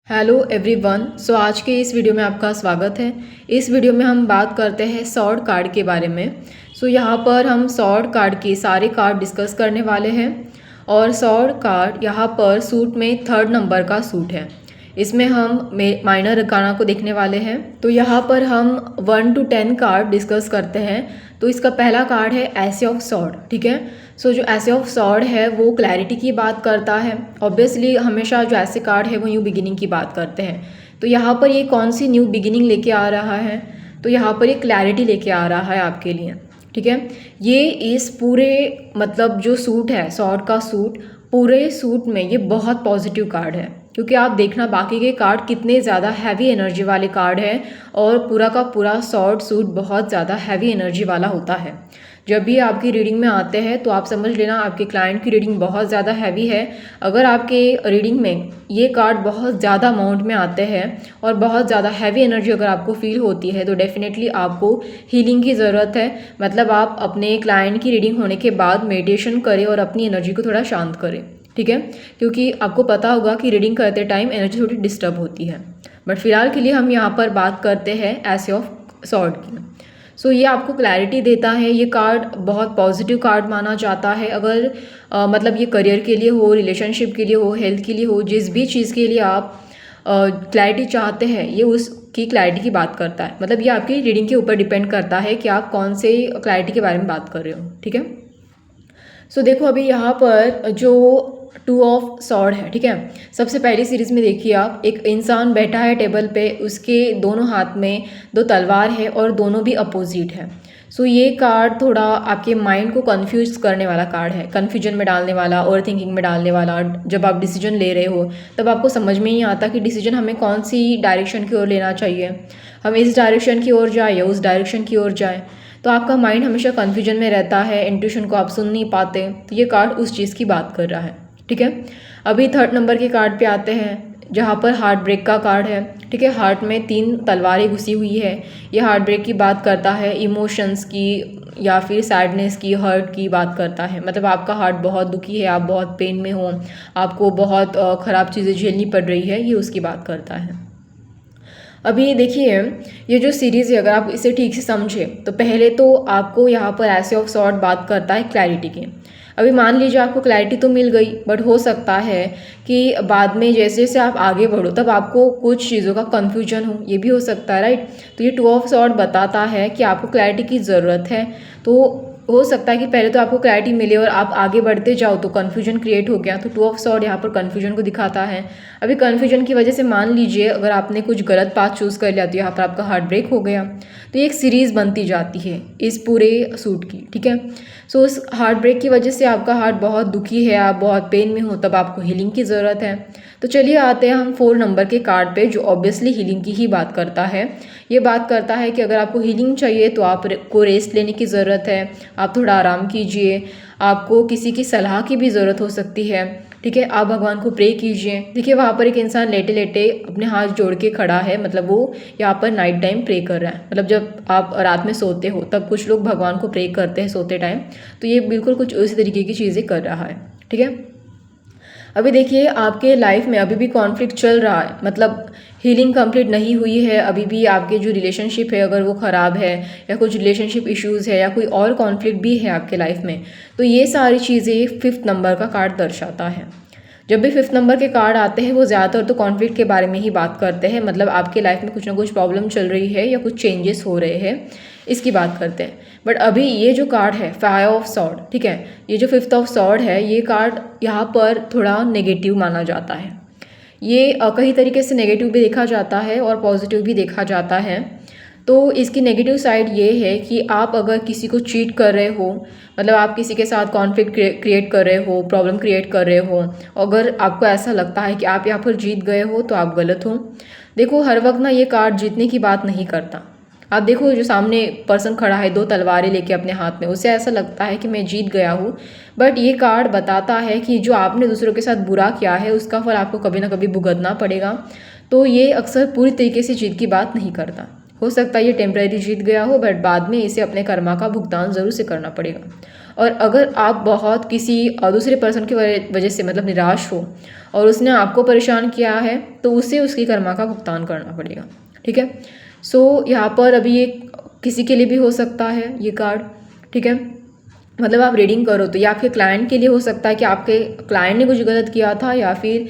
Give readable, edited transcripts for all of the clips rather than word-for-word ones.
Hello everyone. आज के इस वीडियो में आपका स्वागत है। इस वीडियो में हम बात करते हैं स्वॉर्ड कार्ड के बारे में। यहाँ पर हम स्वॉर्ड कार्ड के सारे कार्ड डिस्कस करने वाले हैं और स्वॉर्ड कार्ड यहाँ पर सूट में 3rd नंबर का सूट है। इसमें हम माइनर अरकाना को देखने वाले हैं। तो यहाँ पर हम 1 to 10 कार्ड डिस्कस करते हैं। तो इसका पहला कार्ड है एस ऑफ स्वॉर्ड। ठीक है। जो एस ऑफ स्वॉर्ड है वो क्लैरिटी की बात करता है। ऑब्वियसली हमेशा जो ऐसे कार्ड है वो न्यू बिगिनिंग की बात करते हैं। तो यहाँ पर ये कौन सी न्यू बिगिनिंग लेके आ रहा है? तो यहाँ पर ये क्लैरिटी लेके आ रहा है आपके लिए। ठीक है। ये इस पूरे मतलब जो सूट है स्वॉर्ड का सूट, पूरे सूट में ये बहुत पॉजिटिव कार्ड है। क्योंकि आप देखना बाकी के कार्ड कितने ज़्यादा हैवी एनर्जी वाले कार्ड हैं और पूरा का पूरा स्वॉर्ड सूट बहुत ज़्यादा हैवी एनर्जी वाला होता है। जब भी आपकी रीडिंग में आते हैं तो आप समझ लेना आपके क्लाइंट की रीडिंग बहुत ज़्यादा हैवी है। अगर आपके रीडिंग में ये कार्ड बहुत ज़्यादा अमाउंट में आते हैं और बहुत ज़्यादा हैवी एनर्जी अगर आपको फील होती है तो डेफिनेटली आपको हीलिंग की ज़रूरत है। मतलब आप अपने क्लाइंट की रीडिंग होने के बाद मेडिटेशन करें और अपनी एनर्जी को थोड़ा शांत करें। ठीक है। क्योंकि आपको पता होगा कि रीडिंग करते टाइम एनर्जी थोड़ी डिस्टर्ब होती है। बट फिलहाल के लिए हम यहाँ पर बात करते हैं एस ऑफ स्वॉर्ड की। ये आपको क्लैरिटी देता है। ये कार्ड बहुत पॉजिटिव कार्ड माना जाता है। अगर मतलब ये करियर के लिए हो, रिलेशनशिप के लिए हो, हेल्थ के लिए हो, जिस भी चीज़ के लिए आप क्लैरिटी चाहते हैं ये उसकी क्लैरिटी की बात करता है। मतलब ये आपकी रीडिंग के ऊपर डिपेंड करता है कि आप कौन से क्लैरिटी के बारे में बात कर रहे हो। ठीक है। देखो अभी यहाँ पर जो 2 ऑफ स्वॉर्ड है। ठीक है। सबसे पहली सीरीज़ में देखिए आप, एक इंसान बैठा है टेबल पे, उसके दोनों हाथ में 2 तलवार है और दोनों भी अपोजिट है। ये कार्ड थोड़ा आपके माइंड को कंफ्यूज करने वाला कार्ड है, कन्फ्यूजन में डालने वाला, ओवर थिंकिंग में डालने वाला। जब आप डिसीजन ले रहे हो तब आपको समझ में नहीं आता कि डिसीजन हमें कौन सी डायरेक्शन की ओर लेना चाहिए, हम इस डायरेक्शन की ओर जाए या उस डायरेक्शन की ओर जाए। तो आपका माइंड हमेशा कन्फ्यूजन में रहता है, इंट्यूशन को आप सुन नहीं पाते। तो ये कार्ड उस चीज़ की बात कर रहा है। ठीक है। अभी 3rd नंबर के कार्ड पे आते हैं जहाँ पर हार्ट ब्रेक का कार्ड है। ठीक है। हार्ट में 3 तलवारें घुसी हुई है। ये हार्ट ब्रेक की बात करता है, इमोशंस की या फिर सैडनेस की, हर्ट की बात करता है। मतलब आपका हार्ट बहुत दुखी है, आप बहुत पेन में हो, आपको बहुत ख़राब चीज़ें झेलनी पड़ रही है, ये उसकी बात करता है। अभी देखिए ये जो सीरीज़ है अगर आप इसे ठीक से समझें तो पहले तो आपको यहाँ पर ऐसे ऑफ सॉर्ट बात करता है क्लैरिटी की। अभी मान लीजिए आपको क्लैरिटी तो मिल गई बट हो सकता है कि बाद में जैसे जैसे आप आगे बढ़ो तब आपको कुछ चीज़ों का कन्फ्यूजन हो, ये भी हो सकता है। राइट। तो ये 2 ऑफ सॉर्ट बताता है कि आपको क्लैरिटी की ज़रूरत है। तो हो सकता है कि पहले तो आपको क्लैरिटी मिले और आप आगे बढ़ते जाओ तो कन्फ्यूजन क्रिएट हो गया। तो 2 ऑफ सॉर्ड यहाँ पर कन्फ्यूजन को दिखाता है। अभी कन्फ्यूजन की वजह से मान लीजिए अगर आपने कुछ गलत पाथ चूज़ कर लिया तो यहाँ पर आपका हार्ट ब्रेक हो गया। तो ये एक सीरीज़ बनती जाती है इस पूरे सूट की। ठीक है। उस हार्ट ब्रेक की वजह से आपका हार्ट बहुत दुखी है, आप बहुत पेन में हो, तब आपको हीलिंग की ज़रूरत है। तो चलिए आते हैं हम 4 नंबर के कार्ड पे जो ऑब्वियसली हीलिंग की ही बात करता है। ये बात करता है कि अगर आपको हीलिंग चाहिए तो आपको रेस्ट लेने की ज़रूरत है, आप थोड़ा आराम कीजिए, आपको किसी की सलाह की भी ज़रूरत हो सकती है। ठीक है। आप भगवान को प्रे कीजिए। देखिए वहाँ पर एक इंसान लेटे लेटे अपने हाथ जोड़ के खड़ा है, मतलब वो यहाँ पर नाइट टाइम प्रे कर रहा है। मतलब जब आप रात में सोते हो तब कुछ लोग भगवान को प्रे करते हैं सोते टाइम, तो ये बिल्कुल कुछ उसी तरीके की चीज़ें कर रहा है। ठीक है। अभी देखिए आपके लाइफ में अभी भी कॉन्फ्लिक्ट चल रहा है, मतलब हीलिंग कंप्लीट नहीं हुई है। अभी भी आपके जो रिलेशनशिप है अगर वो ख़राब है या कुछ रिलेशनशिप इश्यूज़ है या कोई और कॉन्फ्लिक्ट भी है आपके लाइफ में, तो ये सारी चीज़ें 5th नंबर का कार्ड दर्शाता है। जब भी 5th नंबर के कार्ड आते हैं वो ज़्यादातर तो कॉन्फ्लिक्ट के बारे में ही बात करते हैं। मतलब आपके लाइफ में कुछ ना कुछ प्रॉब्लम चल रही है या कुछ चेंजेस हो रहे हैं, इसकी बात करते हैं। बट अभी ये जो कार्ड है 5 ऑफ सॉर्ड, ठीक है, ये जो 5th ऑफ सॉर्ड है ये कार्ड यहाँ पर थोड़ा नेगेटिव माना जाता है। ये कई तरीके से नेगेटिव भी देखा जाता है और पॉजिटिव भी देखा जाता है। तो इसकी नेगेटिव साइड ये है कि आप अगर किसी को चीट कर रहे हो, मतलब आप किसी के साथ कॉन्फ्लिक्ट क्रिएट कर रहे हो, प्रॉब्लम क्रिएट कर रहे हो, अगर आपको ऐसा लगता है कि आप यहाँ पर जीत गए हो तो आप गलत हो। देखो हर वक्त ना ये कार्ड जीतने की बात नहीं करता। आप देखो जो सामने पर्सन खड़ा है 2 तलवारें लेके अपने हाथ में, उसे ऐसा लगता है कि मैं जीत गया हूँ, बट ये कार्ड बताता है कि जो आपने दूसरों के साथ बुरा किया है उसका फल आपको कभी ना कभी भुगतना पड़ेगा। तो ये अक्सर पूरी तरीके से जीत की बात नहीं करता। हो सकता है ये टेम्परेरी जीत गया हो बट बाद में इसे अपने कर्मा का भुगतान ज़रूर से करना पड़ेगा। और अगर आप बहुत किसी दूसरे पर्सन की वजह से मतलब निराश हो और उसने आपको परेशान किया है तो उसे उसकी कर्मा का भुगतान करना पड़ेगा। ठीक है, सो यहाँ पर अभी ये किसी के लिए भी हो सकता है ये कार्ड। ठीक है, मतलब आप रीडिंग करो तो या आपके क्लाइंट के लिए हो सकता है कि आपके क्लाइंट ने कुछ गलत किया था, या फिर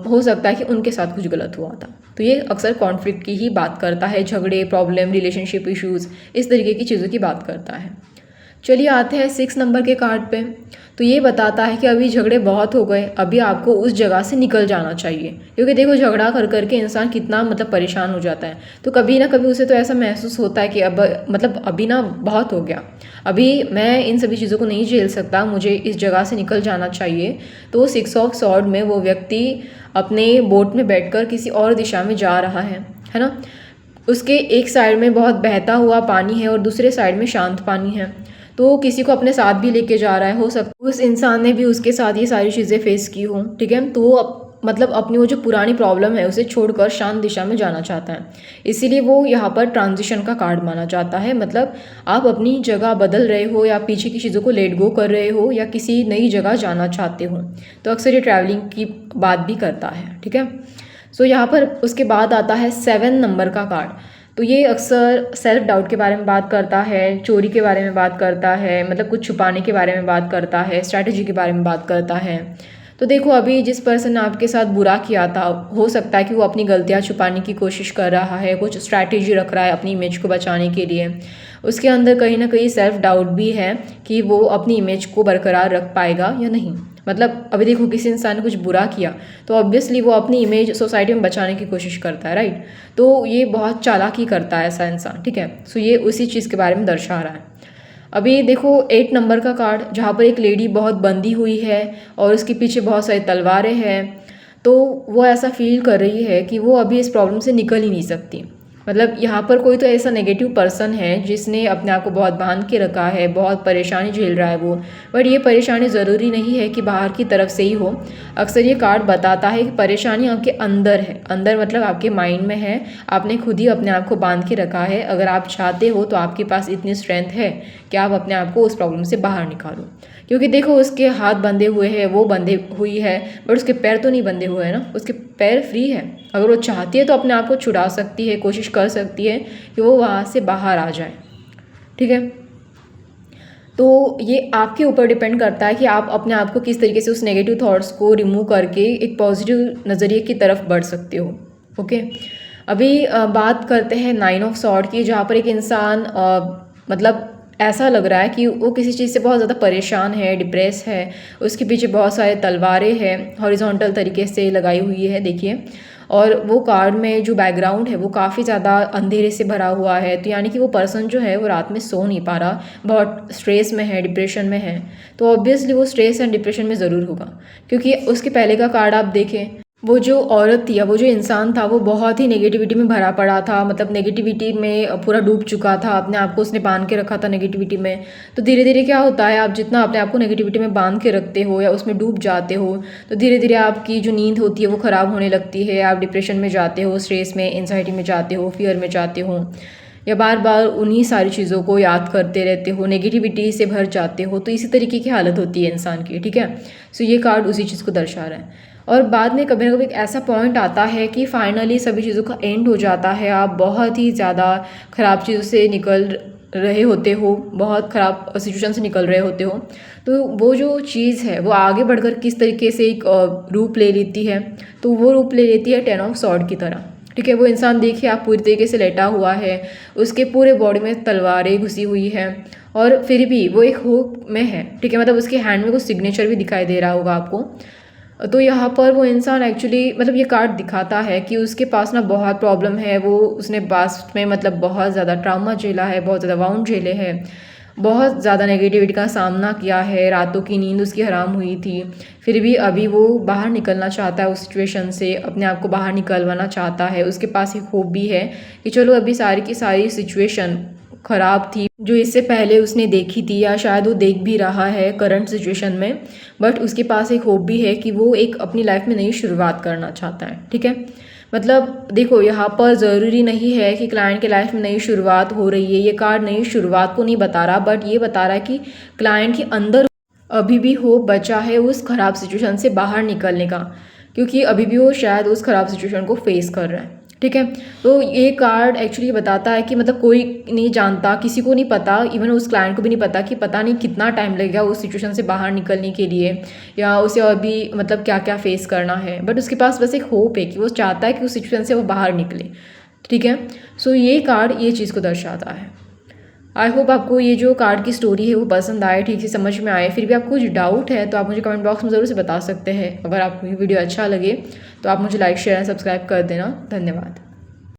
हो सकता है कि उनके साथ कुछ गलत हुआ था। तो ये अक्सर कॉन्फ्लिक्ट की ही बात करता है, झगड़े, प्रॉब्लम, रिलेशनशिप इश्यूज़, इस तरीके की चीज़ों की बात करता है। चलिए आते हैं 6 नंबर के कार्ड पे। तो ये बताता है कि अभी झगड़े बहुत हो गए, अभी आपको उस जगह से निकल जाना चाहिए, क्योंकि देखो झगड़ा कर करके इंसान कितना मतलब परेशान हो जाता है। तो कभी ना कभी उसे तो ऐसा महसूस होता है कि अब मतलब अभी ना बहुत हो गया, अभी मैं इन सभी चीज़ों को नहीं झेल सकता, मुझे इस जगह से निकल जाना चाहिए। तो 6 ऑफ सॉर्ड में वो व्यक्ति अपने बोट में बैठकर किसी और दिशा में जा रहा है ना। उसके एक साइड में बहुत बहता हुआ पानी है और दूसरे साइड में शांत पानी है। तो किसी को अपने साथ भी लेके जा रहा है, हो सकता है उस इंसान ने भी उसके साथ ये सारी चीज़ें फेस की हों। ठीक है, तो वो मतलब अपनी वो जो पुरानी प्रॉब्लम है उसे छोड़कर शांत दिशा में जाना चाहता है, इसीलिए वो यहाँ पर ट्रांजिशन का कार्ड माना जाता है। मतलब आप अपनी जगह बदल रहे हो या पीछे की चीज़ों को लेट गो कर रहे हो या किसी नई जगह जाना चाहते हो, तो अक्सर ये ट्रैवलिंग की बात भी करता है। ठीक है, सो यहाँ पर उसके बाद आता है 7 नंबर का कार्ड। तो ये अक्सर सेल्फ डाउट के बारे में बात करता है, चोरी के बारे में बात करता है, मतलब कुछ छुपाने के बारे में बात करता है, स्ट्रैटेजी के बारे में बात करता है। तो देखो अभी जिस पर्सन ने आपके साथ बुरा किया था, हो सकता है कि वो अपनी गलतियां छुपाने की कोशिश कर रहा है, कुछ स्ट्रैटेजी रख रहा है अपनी इमेज को बचाने के लिए। उसके अंदर कहीं ना कहीं सेल्फ डाउट भी है कि वो अपनी इमेज को बरकरार रख पाएगा या नहीं। मतलब अभी देखो किसी इंसान ने कुछ बुरा किया तो ऑब्वियसली वो अपनी इमेज सोसाइटी में बचाने की कोशिश करता है, राइट। तो ये बहुत चालाकी करता है ऐसा इंसान। ठीक है, सो ये उसी चीज़ के बारे में दर्शा रहा है। अभी देखो 8 नंबर का कार्ड, जहाँ पर एक लेडी बहुत बंधी हुई है और उसके पीछे बहुत सारी तलवारें हैं। तो वो ऐसा फील कर रही है कि वो अभी इस प्रॉब्लम से निकल ही नहीं सकती। मतलब यहाँ पर कोई तो ऐसा नेगेटिव पर्सन है जिसने अपने आप को बहुत बांध के रखा है, बहुत परेशानी झेल रहा है वो। बट ये परेशानी ज़रूरी नहीं है कि बाहर की तरफ से ही हो। अक्सर ये कार्ड बताता है कि परेशानी आपके अंदर है, अंदर मतलब आपके माइंड में है। आपने खुद ही अपने आप को बांध के रखा है। अगर आप चाहते हो तो आपके पास इतनी स्ट्रेंथ है कि आप अपने आप को उस प्रॉब्लम से बाहर निकालो। क्योंकि देखो उसके हाथ बंधे हुए हैं, वो बंधे हुई है, बट उसके पैर तो नहीं बंधे हुए हैं ना, उसके पैर फ्री है। अगर वो चाहती है तो अपने आप को छुड़ा सकती है, कोशिश कर सकती है कि वो वहाँ से बाहर आ जाए। ठीक है, तो ये आपके ऊपर डिपेंड करता है कि आप अपने आप को किस तरीके से उस नेगेटिव थॉट्स को रिमूव करके एक पॉजिटिव नज़रिए की तरफ बढ़ सकते हो। ओके, अभी बात करते हैं 9 ऑफ सॉर्ड की, जहाँ पर एक इंसान मतलब ऐसा लग रहा है कि वो किसी चीज़ से बहुत ज़्यादा परेशान है, डिप्रेस है। उसके पीछे बहुत सारे तलवारें हैं, हॉरिजॉन्टल तरीके से लगाई हुई है, देखिए। और वो कार्ड में जो बैकग्राउंड है वो काफ़ी ज़्यादा अंधेरे से भरा हुआ है। तो यानी कि वो पर्सन जो है वो रात में सो नहीं पा रहा, बहुत स्ट्रेस में है, डिप्रेशन में है। तो ऑब्वियसली वो स्ट्रेस एंड डिप्रेशन में ज़रूर होगा, क्योंकि उसके पहले का कार्ड आप देखें, वो जो औरत थी या वो जो इंसान था वो बहुत ही नेगेटिविटी में भरा पड़ा था। मतलब नेगेटिविटी में पूरा डूब चुका था, अपने आप को उसने बांध के रखा था नेगेटिविटी में। तो धीरे धीरे क्या होता है, आप जितना अपने आप को नेगेटिविटी में बांध के रखते हो या उसमें डूब जाते हो, तो धीरे धीरे आपकी जो नींद होती है वो ख़राब होने लगती है। आप डिप्रेशन में जाते हो, स्ट्रेस में, एंजाइटी में जाते हो, फियर में जाते हो, या बार बार उन्हीं सारी चीज़ों को याद करते रहते हो, नेगेटिविटी से भर जाते हो। तो इसी तरीके की हालत होती है इंसान की। ठीक है, सो ये कार्ड उसी चीज़ को दर्शा रहा है। और बाद में कभी ना कभी एक ऐसा पॉइंट आता है कि फाइनली सभी चीज़ों का एंड हो जाता है। आप बहुत ही ज़्यादा ख़राब चीज़ों से निकल रहे होते हो, बहुत ख़राब सिचुएशन से निकल रहे होते हो। तो वो जो चीज़ है वो आगे बढ़कर किस तरीके से एक रूप ले लेती है, तो वो रूप ले लेती है 10 ऑफ सॉर्ड की तरह। ठीक है, वो इंसान देखिए आप पूरी तरीके से लेटा हुआ है, उसके पूरे बॉडी में तलवारें घुसी हुई हैं और फिर भी वो एक होप में है। ठीक है, मतलब उसके हैंड में कुछ सिग्नेचर भी दिखाई दे रहा होगा आपको। तो यहाँ पर वो इंसान एक्चुअली मतलब ये कार्ड दिखाता है कि उसके पास ना बहुत प्रॉब्लम है। वो उसने पास्ट में मतलब बहुत ज़्यादा ट्रामा झेला है, बहुत ज़्यादा वाउंड झेले हैं, बहुत ज़्यादा नेगेटिविटी का सामना किया है, रातों की नींद उसकी हराम हुई थी। फिर भी अभी वो बाहर निकलना चाहता है उस सिचुएशन से, अपने आप को बाहर निकलवाना चाहता है। उसके पास एक होप भी है कि चलो अभी सारी की सारी सिचुएशन ख़राब थी जो इससे पहले उसने देखी थी, या शायद वो देख भी रहा है करंट सिचुएशन में, बट उसके पास एक होप भी है कि वो एक अपनी लाइफ में नई शुरुआत करना चाहता है। ठीक है, मतलब देखो, यहाँ पर ज़रूरी नहीं है कि क्लाइंट के लाइफ में नई शुरुआत हो रही है। ये कार्ड नई शुरुआत को नहीं बता रहा, बट ये बता रहा है कि क्लाइंट के अंदर अभी भी होप बचा है उस ख़राब सिचुएशन से बाहर निकलने का, क्योंकि अभी भी वो शायद उस ख़राब सिचुएशन को फेस कर रहा है। ठीक है, तो ये कार्ड एक्चुअली बताता है कि मतलब कोई नहीं जानता, किसी को नहीं पता, इवन उस क्लाइंट को भी नहीं पता कि पता नहीं कितना टाइम लगेगा उस सिचुएशन से बाहर निकलने के लिए, या उसे अभी मतलब क्या क्या फेस करना है। बट उसके पास बस एक होप है कि वो चाहता है कि उस सिचुएशन से वो बाहर निकले। ठीक है, सो ये कार्ड ये चीज़ को दर्शाता है। आई होप आपको ये जो कार्ड की स्टोरी है वो पसंद आए, ठीक से समझ में आए। फिर भी आपको कुछ डाउट है तो आप मुझे कमेंट बॉक्स में ज़रूर से बता सकते हैं। अगर आपको ये वीडियो अच्छा लगे तो आप मुझे लाइक शेयर एंड सब्सक्राइब कर देना। धन्यवाद।